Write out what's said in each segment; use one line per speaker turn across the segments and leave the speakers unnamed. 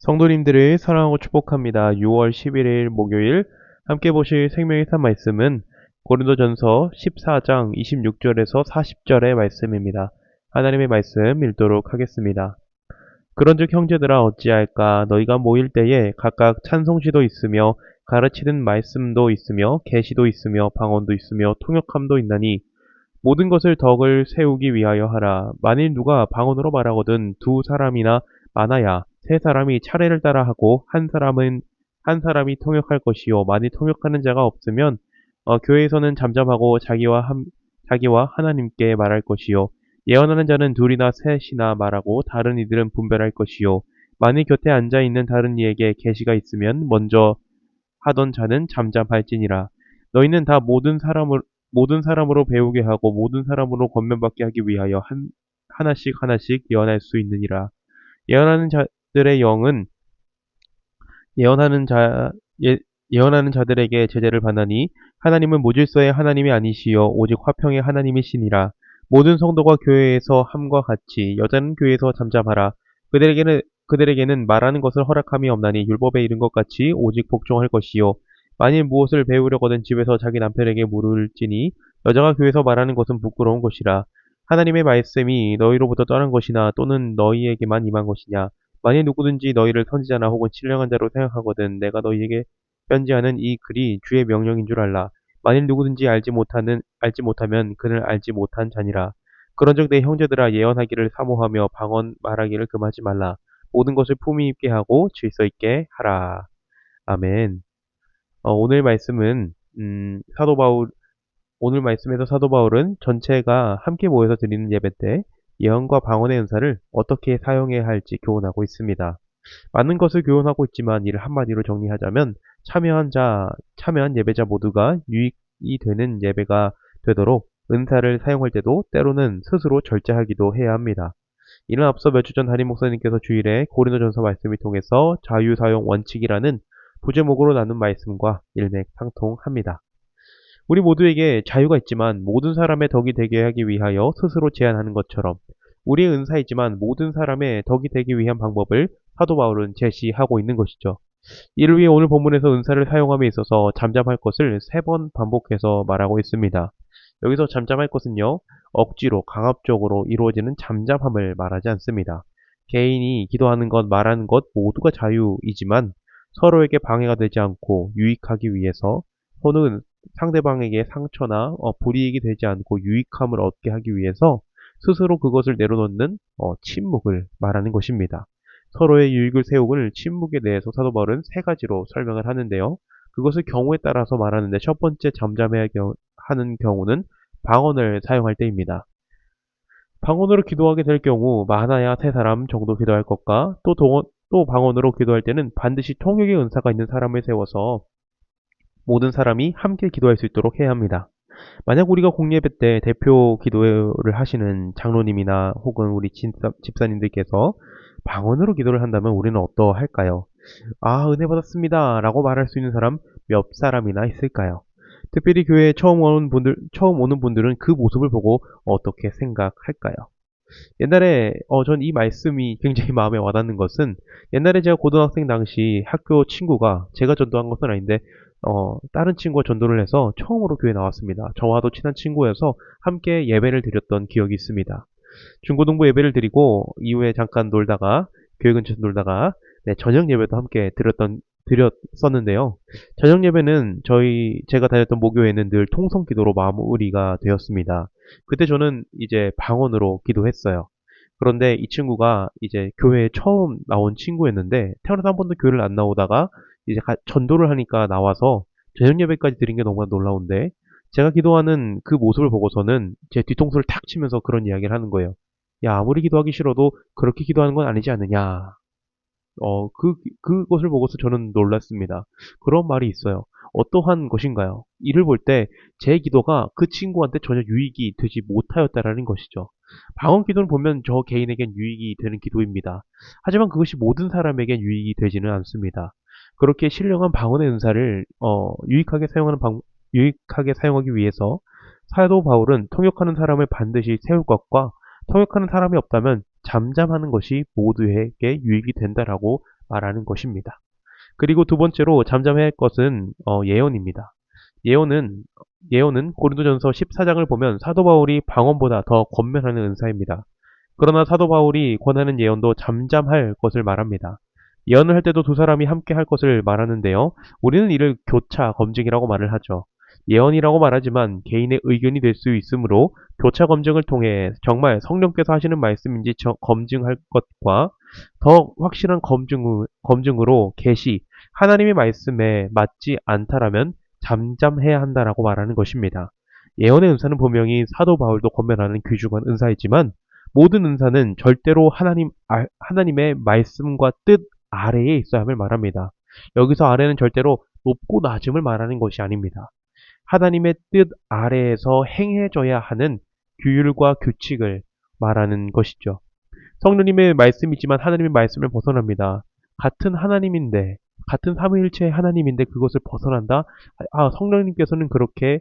성도님들을 사랑하고 축복합니다. 6월 11일 목요일 함께 보실 생명의 산 말씀은 고린도전서 14장 26절에서 40절의 말씀입니다. 하나님의 말씀 읽도록 하겠습니다. 그런즉 형제들아 어찌할까 너희가 모일 때에 각각 찬송시도 있으며 가르치는 말씀도 있으며 계시도 있으며 방언도 있으며 통역함도 있나니 모든 것을 덕을 세우기 위하여 하라. 만일 누가 방언으로 말하거든 두 사람이나 많아야 세 사람이 차례를 따라 하고 한 사람이 통역할 것이요. 만일 통역하는 자가 없으면 교회에서는 잠잠하고 자기와 하나님께 말할 것이요. 예언하는 자는 둘이나 셋이나 말하고 다른 이들은 분별할 것이요. 만일 곁에 앉아 있는 다른 이에게 계시가 있으면 먼저 하던 자는 잠잠할지니라. 너희는 다 모든 사람으로 배우게 하고 모든 사람으로 권면받게 하기 위하여 하나씩 하나씩 예언할 수 있느니라. 예언하는 자들의 영은 예언하는 자 예언하는 자들에게 제재를 받나니 하나님은 무질서의 하나님이 아니시요 오직 화평의 하나님이시니라. 모든 성도가 교회에서 함과 같이 여자는 교회에서 잠잠하라. 그들에게는 말하는 것을 허락함이 없나니 율법에 이른 것 같이 오직 복종할 것이요. 만일 무엇을 배우려거든 집에서 자기 남편에게 물을지니 여자가 교회에서 말하는 것은 부끄러운 것이라. 하나님의 말씀이 너희로부터 떠난 것이나 또는 너희에게만 임한 것이냐. 만일 누구든지 너희를 선지자나 혹은 신령한 자로 생각하거든 내가 너희에게 편지하는 이 글이 주의 명령인 줄 알라. 만일 누구든지 알지 못하면 그는 알지 못한 자니라. 그런즉 내 형제들아 예언하기를 사모하며 방언 말하기를 금하지 말라. 모든 것을 품위 있게 하고 질서 있게 하라. 아멘. 오늘 말씀은 사도 바울 오늘 말씀에서 사도 바울은 전체가 함께 모여서 드리는 예배 때 예언과 방언의 은사를 어떻게 사용해야 할지 교훈하고 있습니다. 많은 것을 교훈하고 있지만 이를 한마디로 정리하자면 참여한 예배자 모두가 유익이 되는 예배가 되도록 은사를 사용할 때도 때로는 스스로 절제하기도 해야 합니다. 이는 앞서 몇 주 전 담임 목사님께서 주일에 고린도전서 말씀을 통해서 자유사용 원칙이라는 부제목으로 나눈 말씀과 일맥상통합니다. 우리 모두에게 자유가 있지만 모든 사람의 덕이 되게 하기 위하여 스스로 제한하는 것처럼 우리의 은사이지만 모든 사람의 덕이 되기 위한 방법을 사도 바울은 제시하고 있는 것이죠. 이를 위해 오늘 본문에서 은사를 사용함에 있어서 잠잠할 것을 3번 반복해서 말하고 있습니다. 여기서 잠잠할 것은요, 억지로 강압적으로 이루어지는 잠잠함을 말하지 않습니다. 개인이 기도하는 것, 말하는 것 모두가 자유이지만 서로에게 방해가 되지 않고 유익하기 위해서 또는 상대방에게 상처나 불이익이 되지 않고 유익함을 얻게 하기 위해서 스스로 그것을 내려놓는 침묵을 말하는 것입니다. 서로의 유익을 세우길 침묵에 대해서 사도 바울은 3가지로 설명을 하는데요. 그것을 경우에 따라서 말하는데 첫 번째 잠잠해야 하는 경우는 방언을 사용할 때입니다. 방언으로 기도하게 될 경우 많아야 3사람 정도 기도할 것과 또 방언으로 기도할 때는 반드시 통역의 은사가 있는 사람을 세워서 모든 사람이 함께 기도할 수 있도록 해야 합니다. 만약 우리가 공예배 때 대표 기도를 하시는 장로님이나 혹은 우리 집사님들께서 방언으로 기도를 한다면 우리는 어떠할까요? 아, 은혜 받았습니다. 라고 말할 수 있는 사람 몇 사람이나 있을까요? 특별히 교회에 처음 오는 분들은 그 모습을 보고 어떻게 생각할까요? 옛날에 전 이 말씀이 굉장히 마음에 와닿는 것은 옛날에 제가 고등학생 당시 학교 친구가 제가 전도한 것은 아닌데 다른 친구가 전도를 해서 처음으로 교회에 나왔습니다. 저와도 친한 친구여서 함께 예배를 드렸던 기억이 있습니다. 중고등부 예배를 드리고 이후에 잠깐 놀다가 교회 근처에서 놀다가 네, 저녁 예배도 함께 드렸었는데요. 저녁 예배는 제가 다녔던 모교회는 늘 통성 기도로 마무리가 되었습니다. 그때 저는 이제 방언으로 기도했어요. 그런데 이 친구가 이제 교회에 처음 나온 친구였는데 태어나서 한 번도 교회를 안 나오다가 이제 전도를 하니까 나와서 저녁 예배까지 드린 게 너무나 놀라운데 제가 기도하는 그 모습을 보고서는 제 뒤통수를 탁 치면서 그런 이야기를 하는 거예요. 야, 아무리 기도하기 싫어도 그렇게 기도하는 건 아니지 않느냐. 그것을 보고서 저는 놀랐습니다. 그런 말이 있어요. 어떠한 것인가요? 이를 볼 때 제 기도가 그 친구한테 전혀 유익이 되지 못하였다라는 것이죠. 방언 기도는 보면 저 개인에겐 유익이 되는 기도입니다. 하지만 그것이 모든 사람에겐 유익이 되지는 않습니다. 그렇게 신령한 방언의 은사를 유익하게 사용하기 위해서 사도 바울은 통역하는 사람을 반드시 세울 것과 통역하는 사람이 없다면 잠잠하는 것이 모두에게 유익이 된다라고 말하는 것입니다. 그리고 두 번째로 잠잠해야 할 것은 예언입니다. 예언은 고린도전서 14장을 보면 사도 바울이 방언보다 더 권면하는 은사입니다. 그러나 사도 바울이 권하는 예언도 잠잠할 것을 말합니다. 예언을 할 때도 두 사람이 함께 할 것을 말하는데요. 우리는 이를 교차 검증이라고 말을 하죠. 예언이라고 말하지만 개인의 의견이 될 수 있으므로 교차 검증을 통해 정말 성령께서 하시는 말씀인지 검증할 것과 더 확실한 검증으로 계시 하나님의 말씀에 맞지 않다라면 잠잠해야 한다라고 말하는 것입니다. 예언의 은사는 분명히 사도 바울도 권면하는 귀중한 은사이지만 모든 은사는 절대로 하나님의 말씀과 뜻 아래에 있어야 함을 말합니다. 여기서 아래는 절대로 높고 낮음을 말하는 것이 아닙니다. 하나님의 뜻 아래에서 행해져야 하는 규율과 규칙을 말하는 것이죠. 성령님의 말씀이지만 하나님의 말씀을 벗어납니다. 같은 하나님인데, 같은 삼위일체의 하나님인데 그것을 벗어난다? 성령님께서는 그렇게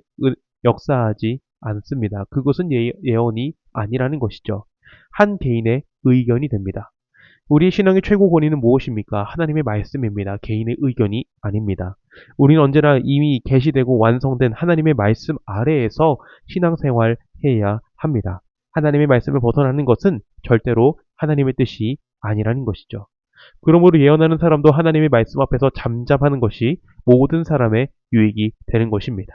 역사하지 않습니다. 그것은 예언이 아니라는 것이죠. 한 개인의 의견이 됩니다. 우리의 신앙의 최고 권위는 무엇입니까? 하나님의 말씀입니다. 개인의 의견이 아닙니다. 우리는 언제나 이미 계시되고 완성된 하나님의 말씀 아래에서 신앙생활 해야 합니다. 하나님의 말씀을 벗어나는 것은 절대로 하나님의 뜻이 아니라는 것이죠. 그러므로 예언하는 사람도 하나님의 말씀 앞에서 잠잠하는 것이 모든 사람의 유익이 되는 것입니다.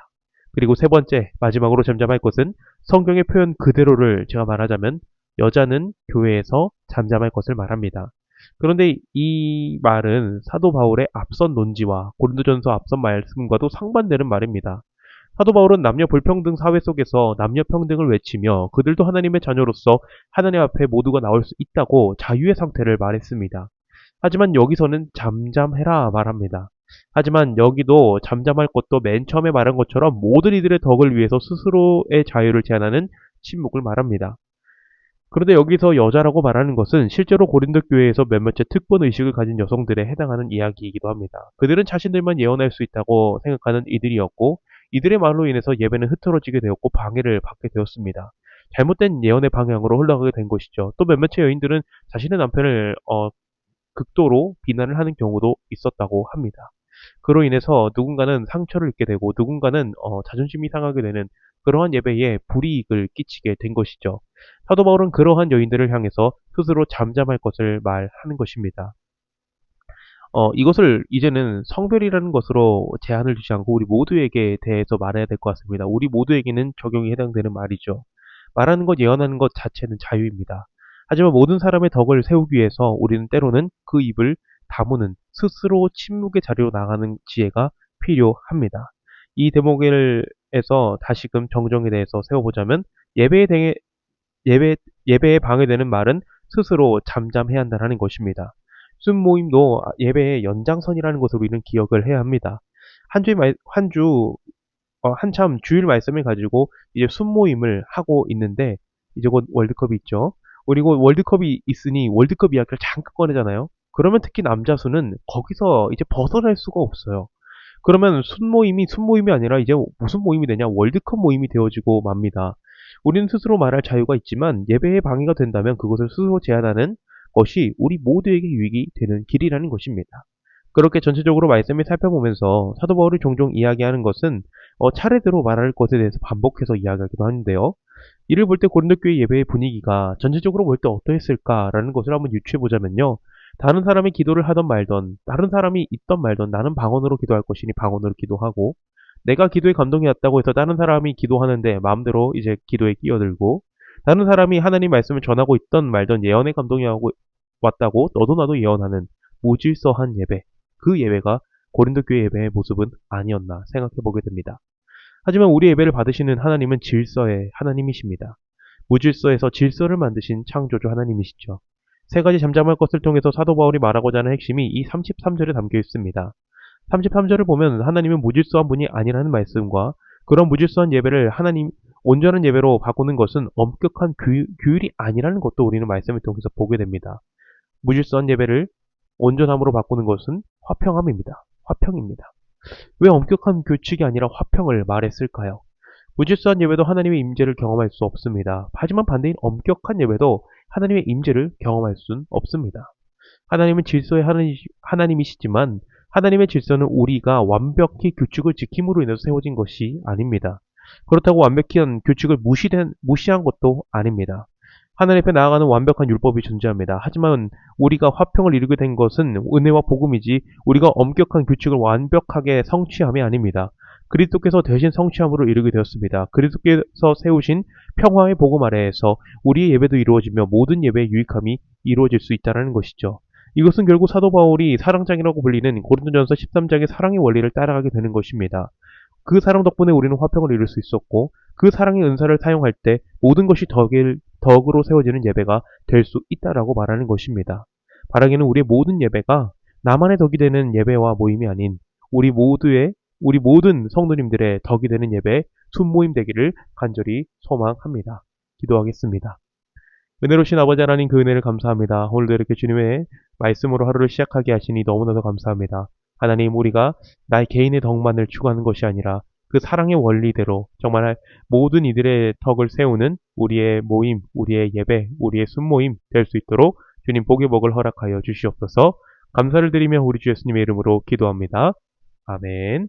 그리고 세 번째, 마지막으로 잠잠할 것은 성경의 표현 그대로를 제가 말하자면 여자는 교회에서 잠잠할 것을 말합니다. 그런데 이 말은 사도 바울의 앞선 논지와 고린도전서 앞선 말씀과도 상반되는 말입니다. 사도 바울은 남녀 불평등 사회 속에서 남녀 평등을 외치며 그들도 하나님의 자녀로서 하나님 앞에 모두가 나올 수 있다고 자유의 상태를 말했습니다. 하지만 여기서는 잠잠해라 말합니다. 하지만 여기도 잠잠할 것도 맨 처음에 말한 것처럼 모든 이들의 덕을 위해서 스스로의 자유를 제한하는 침묵을 말합니다. 그런데 여기서 여자라고 말하는 것은 실제로 고린도 교회에서 몇몇의 특권 의식을 가진 여성들에 해당하는 이야기이기도 합니다. 그들은 자신들만 예언할 수 있다고 생각하는 이들이었고 이들의 말로 인해서 예배는 흐트러지게 되었고 방해를 받게 되었습니다. 잘못된 예언의 방향으로 흘러가게 된 것이죠. 또 몇몇의 여인들은 자신의 남편을 극도로 비난을 하는 경우도 있었다고 합니다. 그로 인해서 누군가는 상처를 입게 되고 누군가는 자존심이 상하게 되는 그러한 예배에 불이익을 끼치게 된 것이죠. 사도 바울은 그러한 여인들을 향해서 스스로 잠잠할 것을 말하는 것입니다. 이것을 이제는 성별이라는 것으로 제한을 두지 않고 우리 모두에게 대해서 말해야 될 것 같습니다. 우리 모두에게는 적용이 해당되는 말이죠. 말하는 것, 예언하는 것 자체는 자유입니다. 하지만 모든 사람의 덕을 세우기 위해서 우리는 때로는 그 입을 다무는 스스로 침묵의 자리로 나가는 지혜가 필요합니다. 이 대목에서 다시금 정정에 대해서 세워보자면 예배에 방해되는 말은 스스로 잠잠해야 한다는 것입니다. 순모임도 예배의 연장선이라는 것을 우리는 기억을 해야 합니다. 한참 주일 말씀을 가지고 이제 순모임을 하고 있는데 이제 곧 월드컵이 있죠. 그리고 월드컵이 있으니 월드컵 이야기를 잠깐 꺼내잖아요. 그러면 특히 남자수는 거기서 이제 벗어날 수가 없어요. 그러면 순모임이 아니라 이제 무슨 모임이 되냐? 월드컵 모임이 되어지고 맙니다. 우리는 스스로 말할 자유가 있지만 예배에 방해가 된다면 그것을 스스로 제한하는 것이 우리 모두에게 유익이 되는 길이라는 것입니다. 그렇게 전체적으로 말씀을 살펴보면서 사도 바울이 종종 이야기하는 것은 차례대로 말할 것에 대해서 반복해서 이야기하기도 하는데요. 이를 볼 때 고린도 교회 예배의 분위기가 전체적으로 볼 때 어떠했을까라는 것을 한번 유추해 보자면요. 다른 사람이 기도를 하던 말던, 다른 사람이 있던 말던 나는 방언으로 기도할 것이니 방언으로 기도하고 내가 기도에 감동이 왔다고 해서 다른 사람이 기도하는데 마음대로 이제 기도에 끼어들고 다른 사람이 하나님 말씀을 전하고 있던 말던 예언에 감동이 왔다고 너도 나도 예언하는 무질서한 예배, 그 예배가 고린도 교회 예배의 모습은 아니었나 생각해 보게 됩니다. 하지만 우리 예배를 받으시는 하나님은 질서의 하나님이십니다. 무질서에서 질서를 만드신 창조주 하나님이시죠. 세 가지 잠잠할 것을 통해서 사도 바울이 말하고자 하는 핵심이 이 33절에 담겨 있습니다. 33절을 보면 하나님은 무질서한 분이 아니라는 말씀과 그런 무질서한 예배를 온전한 예배로 바꾸는 것은 엄격한 규율이 아니라는 것도 우리는 말씀을 통해서 보게 됩니다. 무질서한 예배를 온전함으로 바꾸는 것은 화평입니다. 왜 엄격한 규칙이 아니라 화평을 말했을까요? 무질서한 예배도 하나님의 임재를 경험할 수 없습니다. 하지만 반대인 엄격한 예배도 하나님의 임재를 경험할 수는 없습니다. 하나님은 질서의 하나님이시지만 하나님의 질서는 우리가 완벽히 규칙을 지킴으로 인해서 세워진 것이 아닙니다. 그렇다고 완벽한 규칙을 무시한 것도 아닙니다. 하나님 앞에 나아가는 완벽한 율법이 존재합니다. 하지만 우리가 화평을 이루게 된 것은 은혜와 복음이지 우리가 엄격한 규칙을 완벽하게 성취함이 아닙니다. 그리스도께서 대신 성취함으로 이루게 되었습니다. 그리스도께서 세우신 평화의 복음 아래에서 우리의 예배도 이루어지며 모든 예배의 유익함이 이루어질 수 있다는 것이죠. 이것은 결국 사도 바울이 사랑장이라고 불리는 고린도전서 13장의 사랑의 원리를 따라가게 되는 것입니다. 그 사랑 덕분에 우리는 화평을 이룰 수 있었고 그 사랑의 은사를 사용할 때 모든 것이 덕으로 세워지는 예배가 될 수 있다라고 말하는 것입니다. 바라기는 우리의 모든 예배가 나만의 덕이 되는 예배와 모임이 아닌 우리 모든 성도님들의 덕이 되는 예배 순모임 되기를 간절히 소망합니다. 기도하겠습니다. 은혜로우신 아버지 하나님 그 은혜를 감사합니다. 오늘도 이렇게 주님의 말씀으로 하루를 시작하게 하시니 너무나도 감사합니다. 하나님 우리가 나의 개인의 덕만을 추구하는 것이 아니라 그 사랑의 원리대로 정말 모든 이들의 덕을 세우는 우리의 모임, 우리의 예배, 우리의 순모임 될 수 있도록 주님 복의 복을 허락하여 주시옵소서. 감사를 드리며 우리 주 예수님의 이름으로 기도합니다. 아멘.